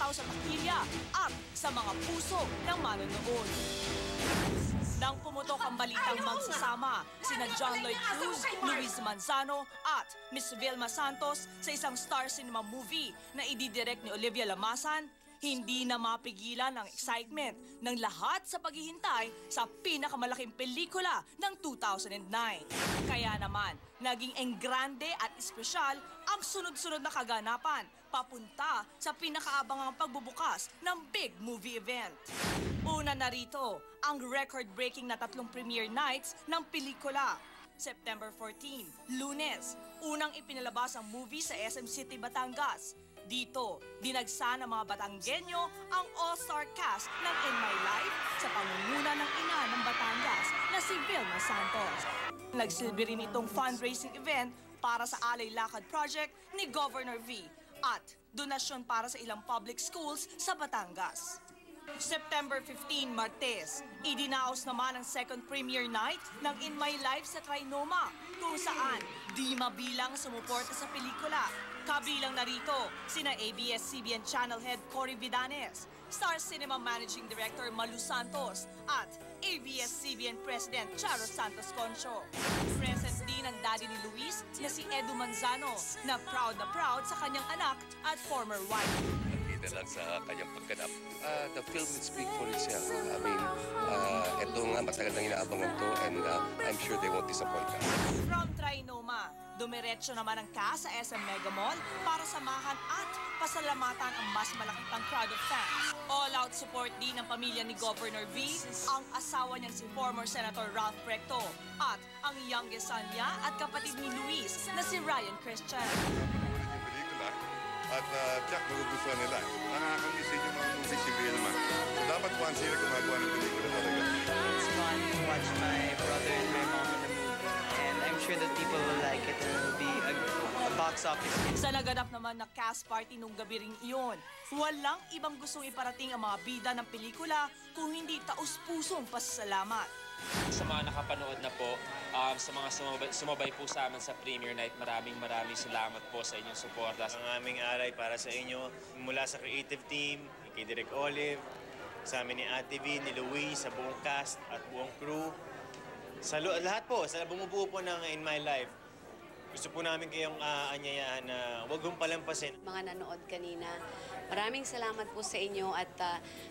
umalingaw sa takilya at sa mga puso ng manonood. Nang pumutok ang balitang magsasama sina John Lloyd Cruz, Luis Manzano at Miss Vilma Santos sa isang Star Cinema movie na ididirect ni Olivia Lamasan, hindi na mapigilan ang excitement ng lahat sa paghihintay sa pinakamalaking pelikula ng 2009. Kaya naman, naging enggrande at espesyal ang sunod-sunod na kaganapan papunta sa pinakaabangang pagbubukas ng big movie event. Una na rito, ang record-breaking na 3 premiere nights ng pelikula. September 14, Lunes, unang ipinalabas ang movie sa SM City, Batangas. Dito, dinagsa ng mga Batanggenyo ang all-star cast ng In My Life sa pangunguna ng ina ng Batangas na si Vilma Santos. Nagsilbi rin itong fundraising event para sa Alay Lakad Project ni Governor V at donasyon para sa ilang public schools sa Batangas. September 15, Martes, idinaos naman ang second premiere night ng In My Life sa Trinoma, kung saan di mabilang sumuporta sa pelikula. Kabilang narito sina ABS-CBN Channel Head Cory Vidanes, Star Cinema Managing Director Malu Santos at ABS-CBN President Charo Santos Concho. Present din ang daddy ni Luis na si Edu Manzano na proud sa kanyang anak at former wife. Nakita lang sa kanyang pagganap. The film will speak for itself. I mean, ito nga matagal nang inaabangan to and I'm sure they won't disappoint us. From Trinoma, dumiretso naman ang cast sa SM Mega Mall para samahan at pasalamatan ang mas malaki pang crowd of fans. All-out support din ng pamilya ni Governor V, ang asawa niyang si former Senator Ralph Recto at ang youngest son niya at kapatid ni Luis na si Ryan Christian. At tiyak magugustuhan nila. Nakakamiss din yung mga movie si Vilma. So dapat once a year gumagawa ng pelikula talaga. It's fun to watch my brother and my mom in the movie. And I'm sure that people will like it. It will be a box office. Sa naganap naman na cast party nung gabi ring iyon, walang ibang gustong iparating ang mga bida ng pelikula kung hindi taus-pusong pasasalamat. Sa mga nakapanood na po, sa mga sumabay po sa amin sa premiere night, maraming salamat po sa inyong suporta. Ang aming aray para sa inyo, mula sa creative team, kay Direk Olive, sa amin ni Ate V, ni Luis, sa buong cast at buong crew. Sa lahat po, sa bumubuo po ng In My Life, gusto po namin kayong aanyayahan na huwag mong palampasin. Mga nanood kanina, maraming salamat po sa inyo at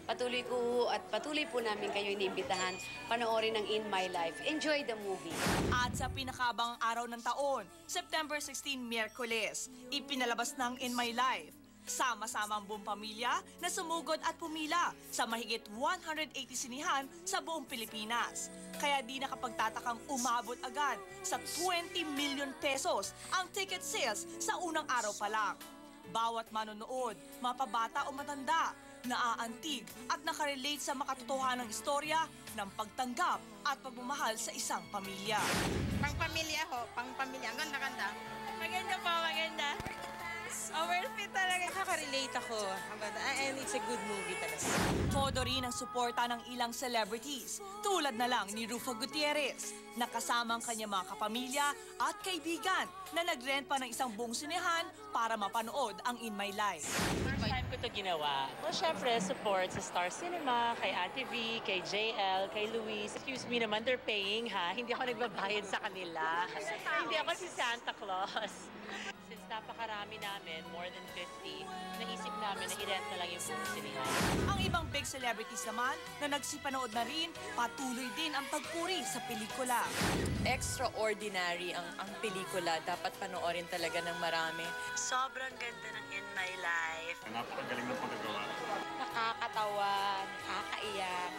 patuloy po namin kayo iniimbitahan panoorin ng In My Life. Enjoy the movie. At sa pinakaabang araw ng taon, September 16, Miyerkules, ipinalabas ng In My Life. Sama-sama ang buong pamilya na sumugod at pumila sa mahigit 180 sinihan sa buong Pilipinas. Kaya di nakapagtatakang umabot agad sa 20 million pesos ang ticket sales sa unang araw pa lang. Bawat manonood, mapabata o matanda, naaantig at nakarelate sa makatotohanang istorya ng pagtanggap at pagmamahal sa isang pamilya. Pang-pamilya ho, pang-pamilya. Ang ganda-ganda. Maganda po, maganda. Worth it talaga. Nakaka-relate ako. And it's a good movie talaga. Todo rin ang suporta ng ilang celebrities, tulad na lang ni Rufo Gutierrez, na kasama ang kanyang mga kapamilya at kaibigan na nag-rent pa ng isang buong sinehan para mapanood ang In My Life. First time ko ito ginawa. Well, syempre, support sa Star Cinema, kay Ate V, kay JL, kay Luis. Excuse me naman, they're paying ha. Hindi ako nagbabayad sa kanila. Hindi ako si Santa Claus. Since napakarami namin, more than 50, naisip namin na i-rent na lang yung buong sinihan. Ang ibang big celebrities naman na nagsipanood na rin, patuloy din ang pagpuri sa pelikula. Extraordinary ang pelikula. Dapat panoorin talaga ng marami. Sobrang ganda ng In My Life. Napakagaling ng pagkagawa. Nakakatawa, nakakaiyak.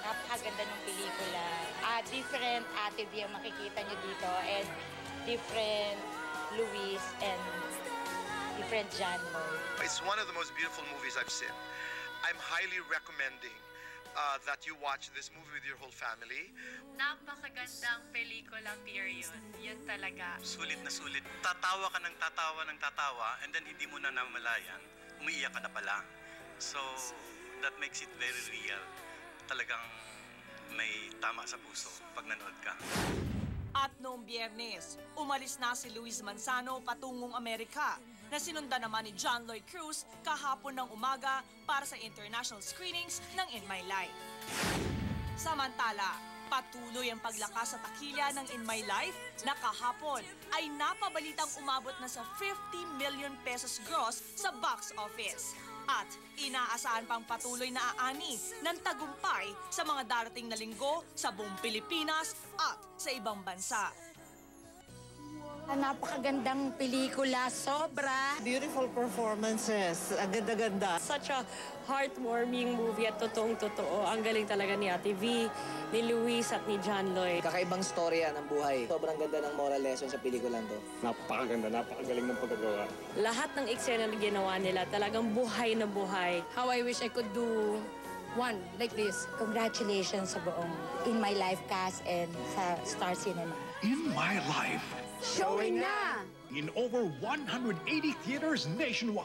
Napakaganda ng pelikula. Different Ate V ang makikita nyo dito and different Luis and different John Lloyd. It's one of the most beautiful movies I've seen. I'm highly recommending that you watch this movie with your whole family. Napakagandang pelikula, period. Yun talaga. Sulit na sulit. Tatawa ka ng tatawa, and then hindi mo na namalayan, umiiyak ka na pala. So, that makes it very real. Talagang may tama sa puso pag nanood ka. At noong Biyernes, umalis na si Luis Manzano patungong Amerika na sinundan naman ni John Lloyd Cruz kahapon ng umaga para sa international screenings ng In My Life. Samantala, patuloy ang paglakas sa takilya ng In My Life na kahapon ay napabalitang umabot na sa 50 million pesos gross sa box office. At inaasahan pang patuloy na aani ng tagumpay sa mga darating na linggo sa buong Pilipinas at sa ibang bansa. Napakagandang pelikula, sobra. Beautiful performances, ang ganda-ganda. Such a heartwarming movie at totoong-totoo. Ang galing talaga ni Ate V, ni Luis at ni John Lloyd. Kakaibang storya ng buhay. Sobrang ganda ng moral lesson sa pelikulang to. Napakaganda, napakagaling ng pagkagawa. Lahat ng eksena na ginawa nila talagang buhay na buhay. How I wish I could do one like this. Congratulations sa buong In My Life cast and sa Star Cinema. In My Life. Showing na! In over 180 theaters nationwide.